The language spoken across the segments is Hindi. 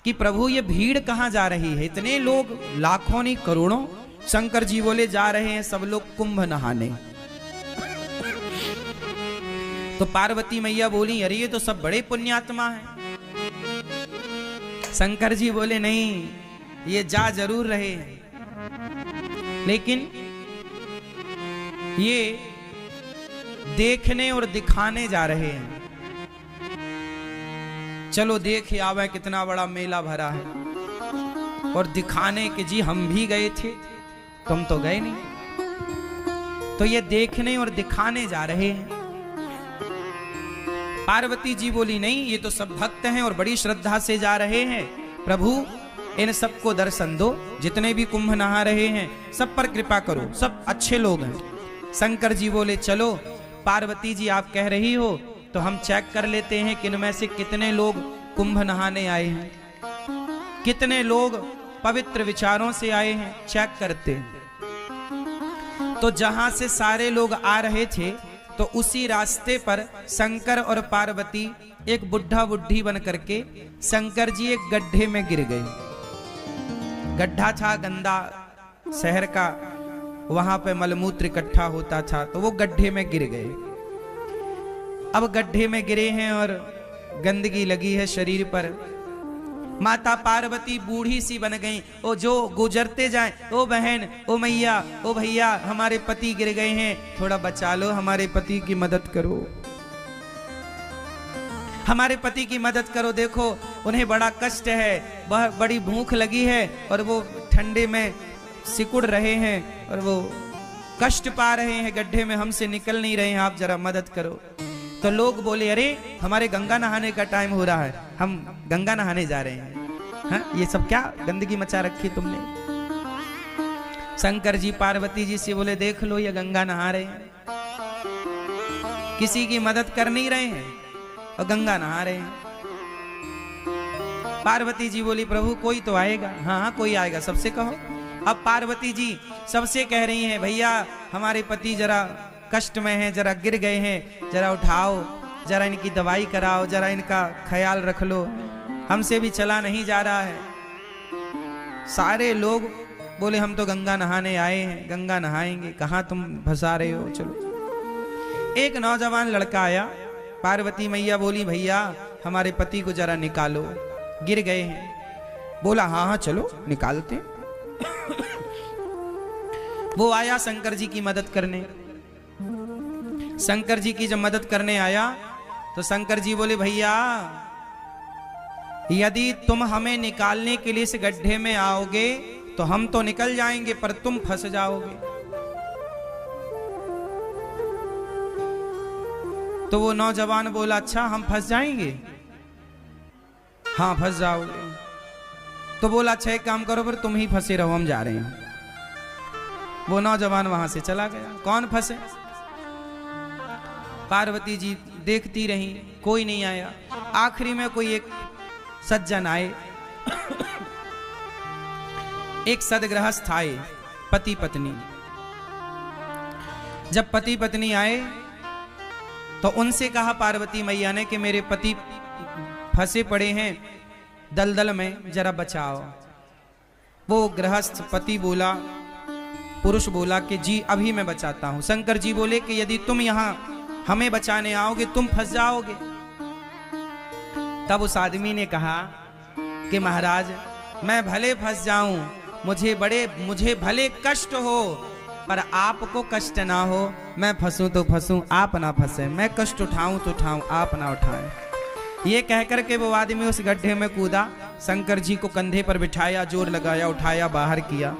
कि प्रभु ये भीड़ कहाँ जा रही है, इतने लोग, लाखों नहीं करोड़ों। शंकर जी बोले जा रहे हैं सब लोग कुंभ नहाने। तो पार्वती मैया बोली अरे ये तो सब बड़े पुण्यात्मा हैं। शंकर जी बोले नहीं, ये जा जरूर रहे हैं, लेकिन ये देखने और दिखाने जा रहे हैं। चलो देख आवे कितना बड़ा मेला भरा है, और दिखाने के जी हम भी गए थे, तुम तो गए नहीं। तो ये देखने और दिखाने जा रहे हैं। पार्वती जी बोली नहीं, ये तो सब भक्त हैं और बड़ी श्रद्धा से जा रहे हैं। प्रभु इन सबको दर्शन दो, जितने भी कुंभ नहा रहे हैं सब पर कृपा करो, सब अच्छे लोग हैं। शंकर जी बोले चलो पार्वती जी आप कह रही हो तो हम चेक कर लेते हैं कि इनमें से कितने लोग कुंभ नहाने आए हैं, कितने लोग पवित्र विचारों से आए हैं, चेक करते हैं। तो जहां से सारे लोग आ रहे थे तो उसी रास्ते पर शंकर और पार्वती एक बुढ़ा बुढ़ी बन करके, शंकर जी एक गड्ढे में गिर गए। गड्ढा था गंदा शहर का, वहां पे मलमूत्र इकट्ठा होता था, तो वो गड्ढे में गिर गए। अब गड्ढे में गिरे हैं और गंदगी लगी है शरीर पर। माता पार्वती बूढ़ी सी बन गई। ओ जो गुजरते जाएं, ओ बहन, ओ मैया, ओ भैया, हमारे पति गिर गए हैं, थोड़ा बचा लो, हमारे पति की मदद करो, हमारे पति की मदद करो। देखो उन्हें बड़ा कष्ट है, बहुत बड़ी भूख लगी है और वो ठंडे में सिकुड़ रहे हैं और वो कष्ट पा रहे हैं, गड्ढे में हमसे निकल नहीं रहे हैं, आप जरा मदद करो। तो लोग बोले अरे हमारे गंगा नहाने का टाइम हो रहा है, हम गंगा नहाने जा रहे हैं। हाँ ये सब क्या गंदगी मचा रखी तुमने। शंकर जी पार्वती जी से बोले देख लो ये गंगा नहा रहे हैं, किसी की मदद कर नहीं रहे हैं और गंगा नहा रहे हैं। पार्वती जी बोली प्रभु कोई तो आएगा। हाँ हाँ कोई आएगा, सबसे कहो। अब पार्वती जी सबसे कह रही हैं भैया हमारे पति जरा कष्ट में हैं, जरा गिर गए हैं, जरा उठाओ, जरा इनकी दवाई कराओ, जरा इनका ख्याल रख लो, हमसे भी चला नहीं जा रहा है। सारे लोग बोले हम तो गंगा नहाने आए हैं, गंगा नहाएंगे, कहाँ तुम फंसा रहे हो, चलो। एक नौजवान लड़का आया, पार्वती मैया बोली भैया हमारे पति को जरा निकालो, गिर गए हैं। बोला हाँ हाँ चलो निकालते। वो आया शंकर जी की मदद करने। शंकर जी की जब मदद करने आया तो शंकर जी बोले भैया यदि तुम हमें निकालने के लिए इस गड्ढे में आओगे तो हम तो निकल जाएंगे, पर तुम फंस जाओगे। तो वो नौजवान बोला अच्छा हम फंस जाएंगे? हाँ फंस जाओगे। तो बोला अच्छा एक काम करो फिर तुम ही फंसे रहो, हम जा रहे हैं। वो नौजवान वहां से चला गया। कौन फंसे? पार्वती जी देखती रही, कोई नहीं आया। आखिरी में कोई एक सज्जन आए, एक सदगृहस्थ आए, पति पत्नी। जब पति पत्नी आए तो उनसे कहा पार्वती मैया ने कि मेरे पति फंसे पड़े हैं दलदल में, जरा बचाओ। वो गृहस्थ पति बोला, पुरुष बोला कि जी अभी मैं बचाता हूं। शंकर जी बोले कि यदि तुम यहां हमें बचाने आओगे तुम फंस जाओगे। तब उस आदमी ने कहा कि महाराज मैं भले फंस जाऊं, मुझे भले कष्ट हो, पर आपको कष्ट ना हो। मैं फंसूं तो फंसूं, आप ना फंसे, मैं कष्ट उठाऊं तो उठाऊं, आप ना उठाएं। ये कहकर के वो आदमी उस गड्ढे में कूदा, शंकर जी को कंधे पर बिठाया, जोर लगाया, उठाया, बाहर किया।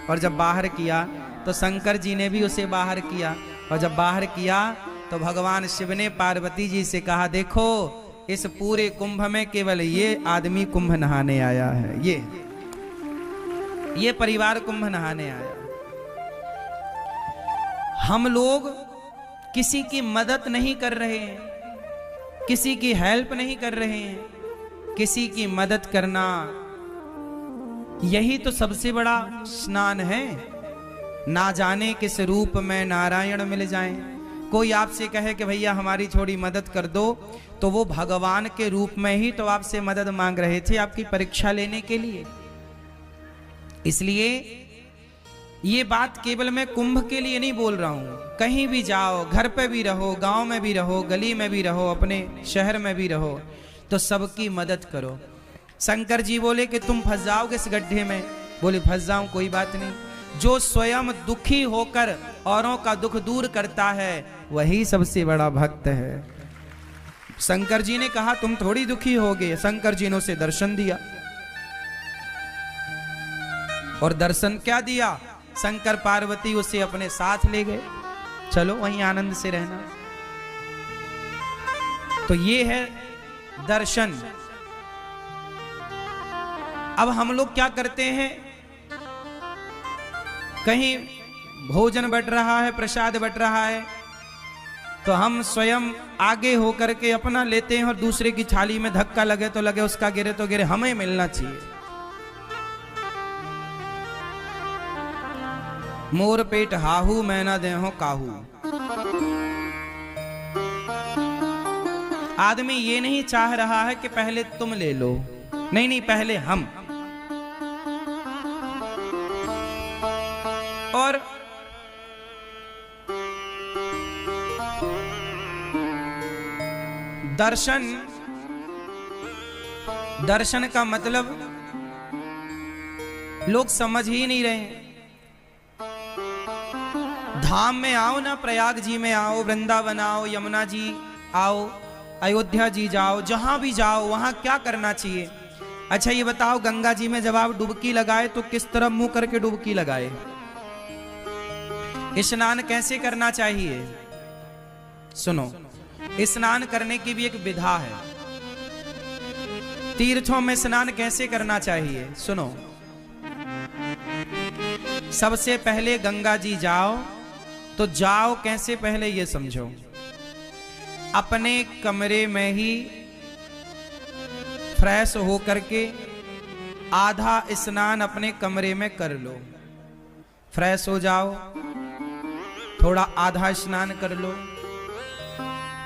और जब बाहर किया तो शंकर जी ने भी उसे बाहर किया। और जब बाहर किया तो भगवान शिव ने पार्वती जी से कहा देखो इस पूरे कुंभ में केवल ये आदमी कुंभ नहाने आया है, ये परिवार कुंभ नहाने आया। हम लोग किसी की मदद नहीं कर रहे हैं, किसी की हेल्प नहीं कर रहे हैं। किसी की मदद करना यही तो सबसे बड़ा स्नान है। ना जाने किस रूप में नारायण मिल जाएं। कोई आपसे कहे कि भैया हमारी थोड़ी मदद कर दो, तो वो भगवान के रूप में ही तो आपसे मदद मांग रहे थे, आपकी परीक्षा लेने के लिए। इसलिए ये बात केवल मैं कुंभ के लिए नहीं बोल रहा हूं, कहीं भी जाओ, घर पे भी रहो, गांव में भी रहो, गली में भी रहो, अपने शहर में भी रहो, तो सबकी मदद करो। शंकर जी बोले कि तुम फंस जाओगे इस गड्ढे में, बोले फंस जाऊं, कोई बात नहीं। जो स्वयं दुखी होकर औरों का दुख दूर करता है वही सबसे बड़ा भक्त है। शंकर जी ने कहा तुम थोड़ी दुखी होगे, शंकर जी ने उसे दर्शन दिया। और दर्शन क्या दिया, शंकर पार्वती उसे अपने साथ ले गए, चलो वहीं आनंद से रहना। तो ये है दर्शन। अब हम लोग क्या करते हैं, कहीं भोजन बट रहा है, प्रसाद बट रहा है, तो हम स्वयं आगे होकर के अपना लेते हैं और दूसरे की थाली में धक्का लगे तो लगे, उसका गिरे तो गिरे, हमें मिलना चाहिए। मोर पेट हाहू मैं ना देहो काहू। आदमी ये नहीं चाह रहा है कि पहले तुम ले लो, नहीं नहीं, पहले हम। और दर्शन, दर्शन का मतलब लोग समझ ही नहीं रहे। धाम में आओ ना, प्रयाग जी में आओ, वृंदावन आओ, यमुना जी आओ, अयोध्या जी जाओ, जहां भी जाओ वहां क्या करना चाहिए। अच्छा ये बताओ, गंगा जी में जब आप डुबकी लगाए तो किस तरफ मुंह करके डुबकी लगाए? स्नान कैसे करना चाहिए? सुनो, स्नान करने की भी एक विधा है। तीर्थों में स्नान कैसे करना चाहिए? सुनो, सबसे पहले गंगा जी जाओ, तो जाओ कैसे पहले ये समझो। अपने कमरे में ही फ्रेश होकर के आधा स्नान अपने कमरे में कर लो। फ्रेश हो जाओ, थोड़ा आधा स्नान कर लो,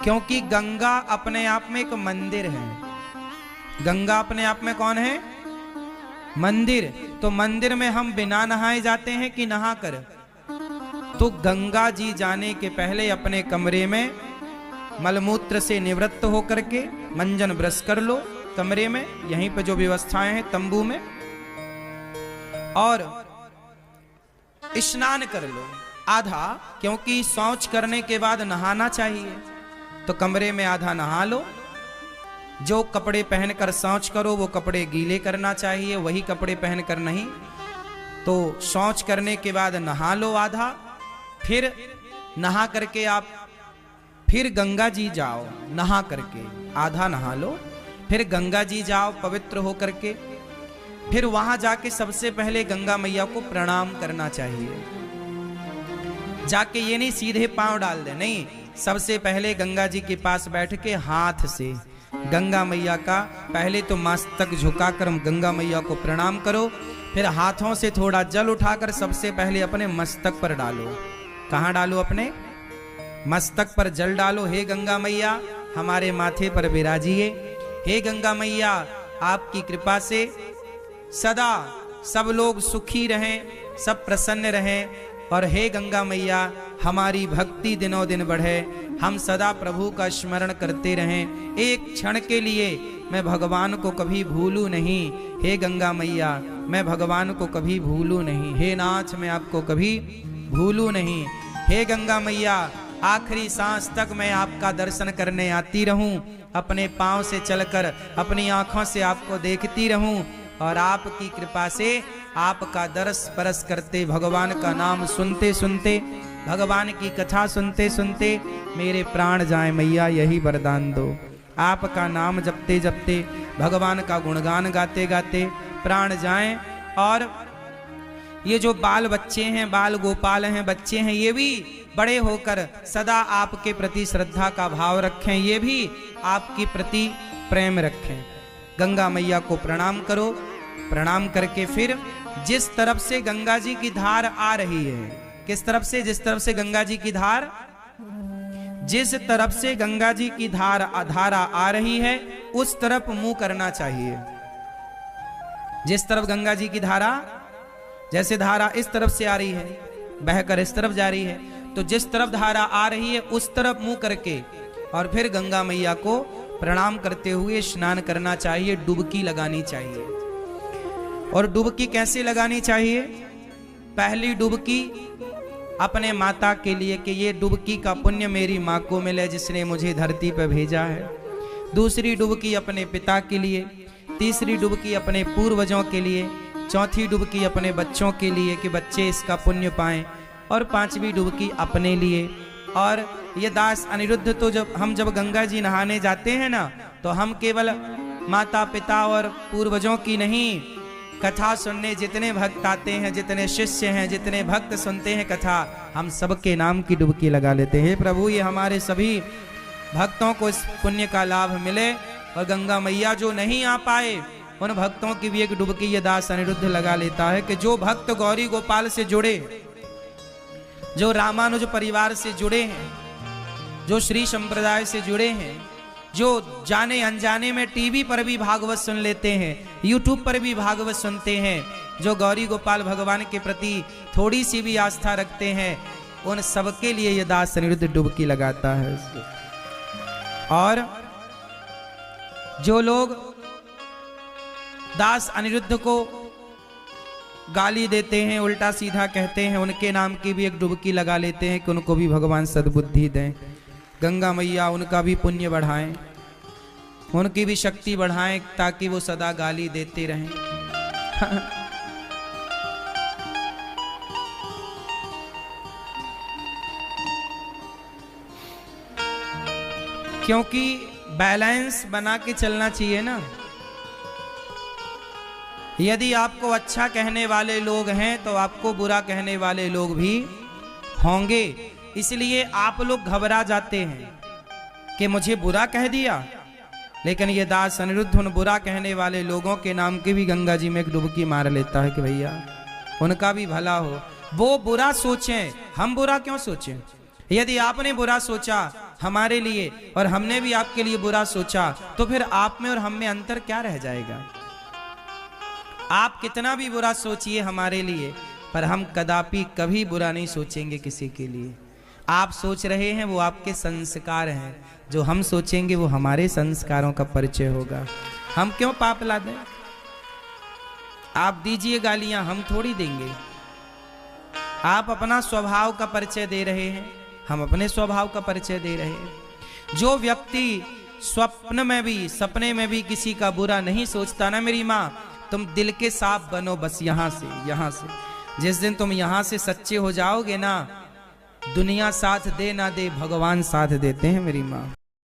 क्योंकि गंगा अपने आप में एक मंदिर है। गंगा अपने आप में कौन है? मंदिर। तो मंदिर में हम बिना नहाए जाते हैं कि नहा कर? तो गंगा जी जाने के पहले अपने कमरे में मलमूत्र से निवृत्त होकर के मंजन ब्रश कर लो, कमरे में यहीं पे जो व्यवस्थाएं हैं तंबू में, और स्नान कर लो आधा, क्योंकि शौच करने के बाद नहाना चाहिए। तो कमरे में आधा नहा लो, जो कपड़े पहनकर शौच करो वो कपड़े गीले करना चाहिए, वही कपड़े पहनकर नहीं। तो शौच करने के बाद नहा लो आधा, फिर नहा करके आप फिर गंगा जी जाओ, नहा करके आधा नहा लो, फिर गंगा जी जाओ पवित्र हो करके, फिर वहां जाके सबसे पहले गंगा मैया को प्रणाम करना चाहिए। जाके ये नहीं सीधे पांव डाल दे, नहीं, सबसे पहले गंगा जी के पास बैठ के हाथ से गंगा मैया का पहले तो मस्तक झुकाकर गंगा मैया को प्रणाम करो, फिर हाथों से थोड़ा जल उठाकर सबसे पहले अपने मस्तक पर डालो। कहाँ डालो? अपने मस्तक पर जल डालो। हे गंगा मैया हमारे माथे पर विराजिए, हे गंगा मैया आपकी कृपा से सदा सब लोग सुखी रहें, सब प्रसन्न रहें, और हे गंगा मैया हमारी भक्ति दिनों दिन बढ़े, हम सदा प्रभु का स्मरण करते रहें, एक क्षण के लिए मैं भगवान को कभी भूलूं नहीं। हे गंगा मैया मैं भगवान को कभी भूलूं नहीं, हे नाथ मैं आपको कभी भूलूं नहीं। हे गंगा मैया आखिरी सांस तक मैं आपका दर्शन करने आती रहूं, अपने पांव से चलकर अपनी आंखों से आपको देखती रहूं, और आपकी कृपा से आपका दर्श परस करते, भगवान का नाम सुनते सुनते, भगवान की कथा सुनते सुनते मेरे प्राण जाए मैया, यही वरदान दो। आपका नाम जपते जपते, भगवान का गुणगान गाते गाते प्राण जाएं। और ये जो बाल बच्चे हैं, बाल गोपाल हैं, बच्चे हैं, ये भी बड़े होकर सदा आपके प्रति श्रद्धा का भाव रखें, ये भी आपके प्रति प्रेम रखें। गंगा मैया को प्रणाम करो, प्रणाम करके फिर जिस तरफ से गंगा जी की धार आ रही है, किस तरफ से? जिस तरफ से गंगा जी की धार जिस तरफ से गंगा जी की धारा आ रही है उस तरफ मुंह करना चाहिए। जिस तरफ गंगा जी की धारा, जैसे धारा इस तरफ से आ रही है, बहकर इस तरफ जा रही है, तो जिस तरफ धारा आ रही है उस तरफ मुंह करके और फिर गंगा मैया को प्रणाम करते हुए स्नान करना चाहिए, डुबकी लगानी चाहिए। और डुबकी कैसे लगानी चाहिए? पहली डुबकी अपने माता के लिए कि ये डुबकी का पुण्य मेरी माँ को मिले जिसने मुझे धरती पर भेजा है। दूसरी डुबकी अपने पिता के लिए, तीसरी डुबकी अपने पूर्वजों के लिए, चौथी डुबकी अपने बच्चों के लिए कि बच्चे इसका पुण्य पाएं, और पांचवी डुबकी अपने लिए। और ये दास अनिरुद्ध तो जब गंगा जी नहाने जाते हैं ना, तो हम केवल माता पिता और पूर्वजों की नहीं, कथा सुनने जितने भक्त आते हैं, जितने शिष्य हैं, जितने भक्त सुनते हैं कथा, हम सबके नाम की डुबकी लगा लेते हैं। प्रभु ये हमारे सभी भक्तों को इस पुण्य का लाभ मिले, और गंगा मैया जो नहीं आ पाए उन भक्तों की भी एक डुबकी ये दास अनिरुद्ध लगा लेता है कि जो भक्त गौरी गोपाल से जुड़े, जो रामानुज परिवार से जुड़े हैं, जो श्री संप्रदाय से जुड़े हैं, जो जाने अनजाने में टीवी पर भी भागवत सुन लेते हैं, यूट्यूब पर भी भागवत सुनते हैं, जो गौरी गोपाल भगवान के प्रति थोड़ी सी भी आस्था रखते हैं, उन सबके लिए ये दास अनिरुद्ध डुबकी लगाता है। और जो लोग दास अनिरुद्ध को गाली देते हैं, उल्टा सीधा कहते हैं, उनके नाम की भी एक डुबकी लगा लेते हैं कि उनको भी भगवान सद्बुद्धि दें। गंगा मैया उनका भी पुण्य बढ़ाएं, उनकी भी शक्ति बढ़ाएं, ताकि वो सदा गाली देते रहें। क्योंकि बैलेंस बना के चलना चाहिए ना। यदि आपको अच्छा कहने वाले लोग हैं तो आपको बुरा कहने वाले लोग भी होंगे, इसलिए आप लोग घबरा जाते हैं कि मुझे बुरा कह दिया। लेकिन ये दास अनिरुद्ध उन बुरा कहने वाले लोगों के नाम की भी गंगा जी में एक डुबकी मार लेता है कि भैया उनका भी भला हो। वो बुरा सोचें, हम बुरा क्यों सोचें? यदि आपने बुरा सोचा हमारे लिए और हमने भी आपके लिए बुरा सोचा, तो फिर आप में और हम में अंतर क्या रह जाएगा? आप कितना भी बुरा सोचिए हमारे लिए, पर हम कदापि कभी बुरा नहीं सोचेंगे किसी के लिए। आप सोच रहे हैं वो आपके संस्कार हैं, जो हम सोचेंगे वो हमारे संस्कारों का परिचय होगा। हम क्यों पाप ला दें? आप दीजिए गालियां, हम थोड़ी देंगे। आप अपना स्वभाव का परिचय दे रहे हैं, हम अपने स्वभाव का परिचय दे रहे हैं। जो व्यक्ति स्वप्न में भी, सपने में भी किसी का बुरा नहीं सोचता ना मेरी माँ, तुम दिल के साफ बनो बस यहाँ से। जिस दिन तुम यहाँ से सच्चे हो जाओगे ना, दुनिया साथ दे ना दे, भगवान साथ देते हैं मेरी माँ।